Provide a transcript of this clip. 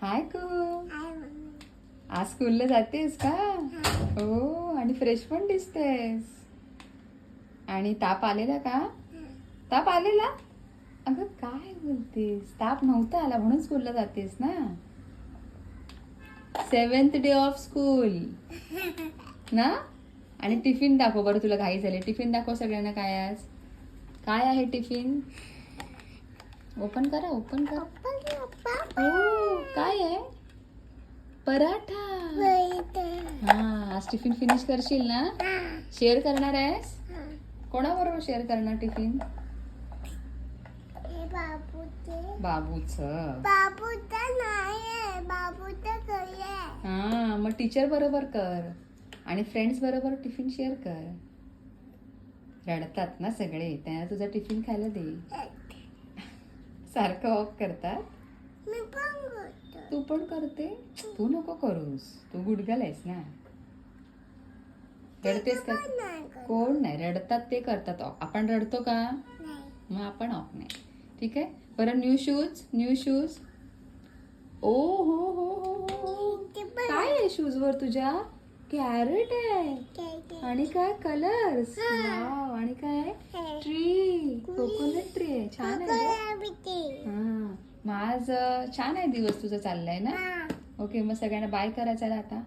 हाय कू. आज स्कूलला जातेस का? हो, आणि फ्रेश पण दिसतेस. आणि ताप आलेला का? ताप आलेला? अगं काय बोलतेस, ताप नव्हता आला म्हणून स्कूलला जातेस ना. 7th डे ऑफ स्कूल ना. आणि टिफिन दाखव बरं, तुला घाई झाली. टिफिन दाखव सगळ्यांना. काय आज काय आहे टिफिन? ओपन करा, ओपन करा. हो, काय आहे? पराठा. हा, आज टिफिन फिनिश करशील ना? शेअर करणार आहेस? कोणाबरोबर शेअर करणार टिफिन? बाबूचं नाही, बाबूचं घरी आहे. हा, मग टीचर बरोबर कर आणि फ्रेंड्स बरोबर टिफिन शेअर कर. रडतात ना सगळे, त्यांना तुझा टिफिन खायला दे. सारखं ऑफ करतात. मी पण करतो. तू पण करते. तू नको करूस, तू गुडगल आहेस ना. रडतेस का? पण नाही करत. कोण नाही रडतात, ते करतात ऑफ. आपण रडतो का? नाही. मग आपण ऑफ नाही. ठीक आहे. बरं, न्यू शूज. New shoes. ओ हो हो हो हो. इथे पण काय आहे शूज वर तुझ्या? कॅरेट आहे. आहे. आणि काय कलर्स. वाव. आणि काय ट्री, कोकोनट ट्री आहे. छान आहे गं. हा, मग आज छान आहे दिवस तुझा चाललाय ना. ओके, मग सगळ्यांना बाय करा चला आता.